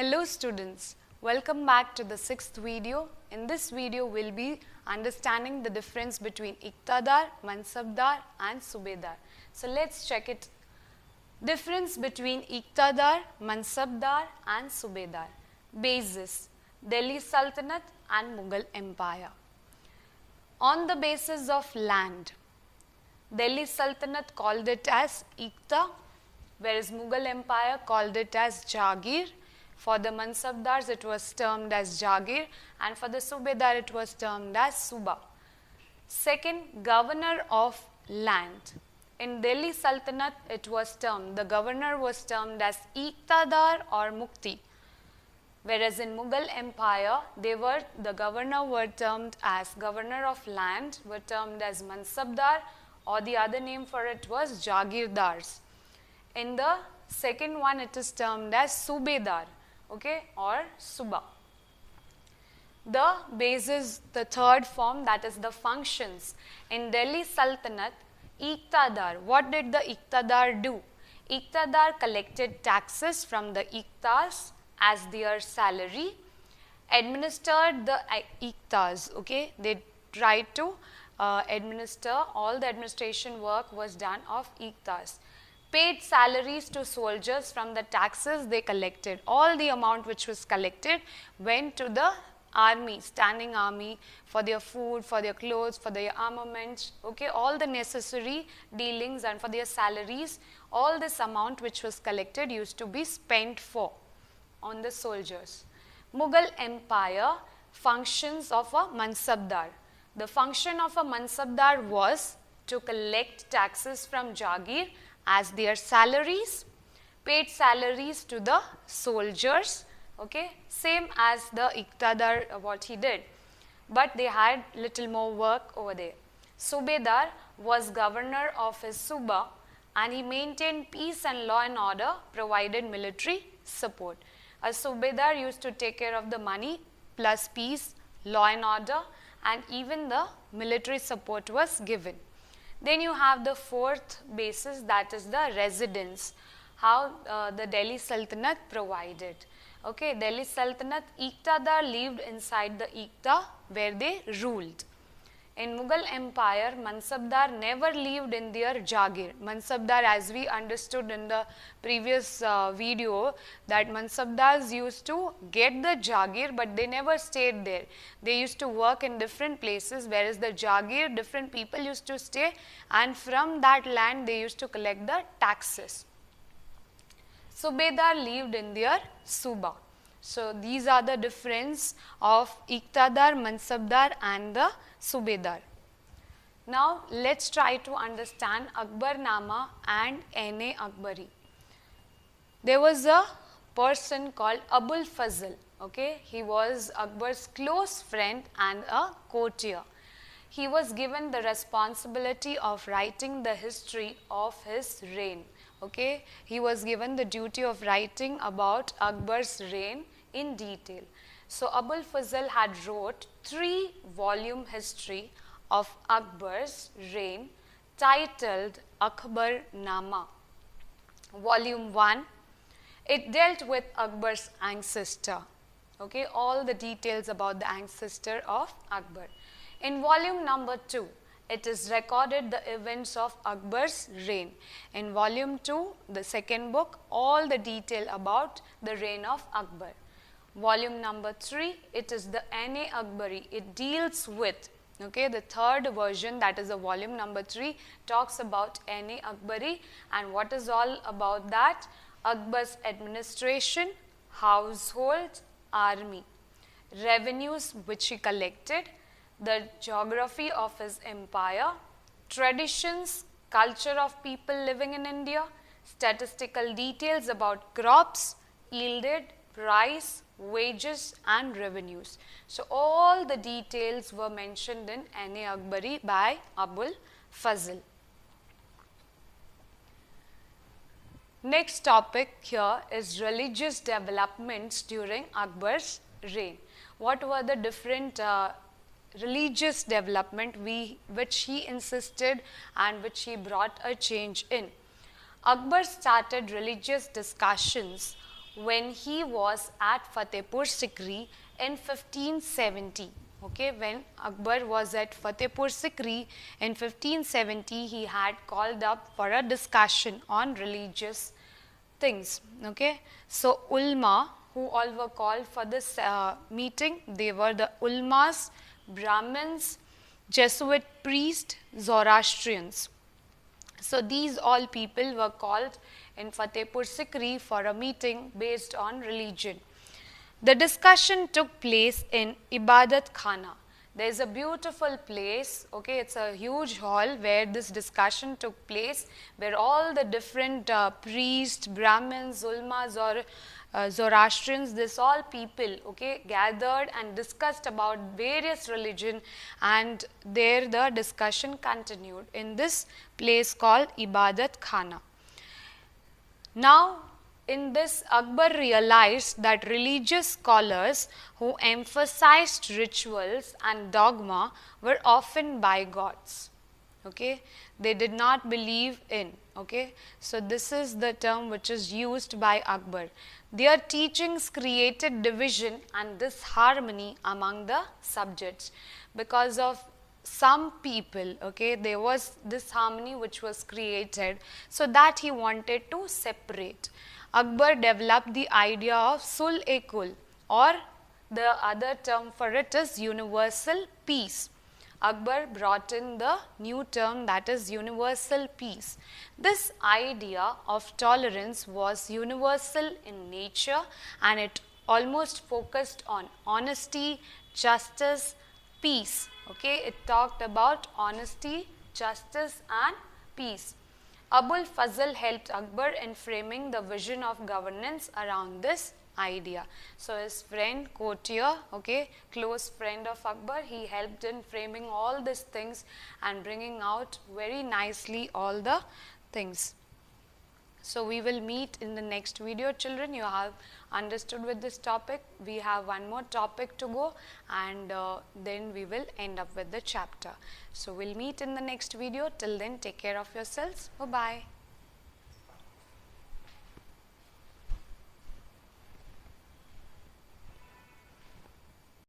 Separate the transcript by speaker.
Speaker 1: Hello students, welcome back to the 6th video. In this video, we'll be understanding the difference between Iqtadar, Mansabdar and Subedar. So let's check it. Difference between Iqtadar, Mansabdar and Subedar. Basis, Delhi Sultanate and Mughal Empire. On the basis of land, Delhi Sultanate called it as Iqta, whereas Mughal Empire called it as Jagir. For the Mansabdars, it was termed as Jagir, and for the Subedar, it was termed as Suba. Second, governor of land. In Delhi Sultanate, it was termed, the governor was termed as Iqtadar or Mukti. Whereas in Mughal Empire, the governor were termed as governor of land, were termed as Mansabdar, or the other name for it was Jagirdars. In the second one, it is termed as Subedar, okay, or Suba. The basis, the third form, that is the functions. In Delhi Sultanate, Iqtadar, what did the Iqtadar do? Iqtadar collected taxes from the Iqtas as their salary, administered the Iqtas, okay, they tried to administer, all the administration work was done of Iqtas. Paid salaries to soldiers from the taxes they collected. All the amount which was collected went to the army, standing army, for their food, for their clothes, for their armaments, okay, all the necessary dealings and for their salaries. All this amount which was collected used to be spent on the soldiers. Mughal Empire, functions of a Mansabdar. The function of a Mansabdar was to collect taxes from Jagir as their salaries, paid salaries to the soldiers, okay, same as the Iqtadar what he did, but they had little more work over there. Subedar was governor of his Suba and he maintained peace and law and order, provided military support. A Subedar used to take care of the money plus peace, law and order, and even the military support was given. Then you have the fourth basis, that is the residence, how the Delhi Sultanate provided. Okay, Delhi Sultanate, Iqtadar lived inside the Iqta where they ruled. In Mughal Empire, Mansabdar never lived in their Jagir. Mansabdar, as we understood in the previous video, that Mansabdars used to get the Jagir, but they never stayed there. They used to work in different places, whereas the Jagir, different people used to stay, and from that land they used to collect the taxes. Subedar lived in their Suba. So these are the difference of Iqtadar, Mansabdar and the Subedar. Now let's try to understand Akbarnama and Ain-e Akbari. There was a person called Abul Fazl, okay, he was Akbar's close friend and a courtier. He was given the responsibility of writing the history of his reign. Okay, he was given the duty of writing about Akbar's reign in detail. So Abul Fazl had wrote 3-volume history of Akbar's reign titled Akbarnama. Volume 1, it dealt with Akbar's ancestor. Okay, all the details about the ancestor of Akbar. In volume number 2, it is recorded the events of Akbar's reign. In volume 2, the second book, all the detail about the reign of Akbar. Volume number 3, it is the Ain-e Akbari. It deals with, okay, the third version, that is the volume number 3, talks about Ain-e Akbari, and what is all about that? Akbar's administration, household, army, revenues which he collected, the geography of his empire, traditions, culture of people living in India, statistical details about crops, yielded, price, wages and revenues. So all the details were mentioned in Ain-e Akbari by Abul Fazl. Next topic here is religious developments during Akbar's reign. What were the different religious development which he insisted and which he brought a change in? Akbar started religious discussions when he was at Fatehpur Sikri in 1570. Okay, when Akbar was at Fatehpur Sikri in 1570, he had called up for a discussion on religious things. Okay, so ulma, who all were called for this meeting, they were the ulmas, Brahmins, Jesuit priests, Zoroastrians. So these all people were called in Fatehpur Sikri for a meeting based on religion. The discussion took place in Ibadat Khana. There is a beautiful place, okay, it's a huge hall where this discussion took place, where all the different priests, Brahmins, Ulmas or Zoroastrians, this all people, okay, gathered and discussed about various religion, and there the discussion continued in this place called Ibadat Khana. Now, in this, Akbar realized that religious scholars who emphasized rituals and dogma were often bigots. Okay, they did not believe in. Okay, so this is the term which is used by Akbar. Their teachings created division and disharmony among the subjects because of some people. Okay, there was disharmony which was created, so that he wanted to separate. Akbar developed the idea of sul-e-kul, or the other term for it is universal peace. Akbar brought in the new term, that is universal peace. This idea of tolerance was universal in nature, and it almost focused on honesty, justice, peace. Okay, it talked about honesty, justice and peace. Abul Fazl helped Akbar in framing the vision of governance around this idea. So his friend, courtier, okay, close friend of Akbar, he helped in framing all these things and bringing out very nicely all the things. So we will meet in the next video, children. You have understood with this topic. We have one more topic to go, and then we will end up with the chapter. So we'll meet in the next video. Till then, take care of yourselves. Bye-bye.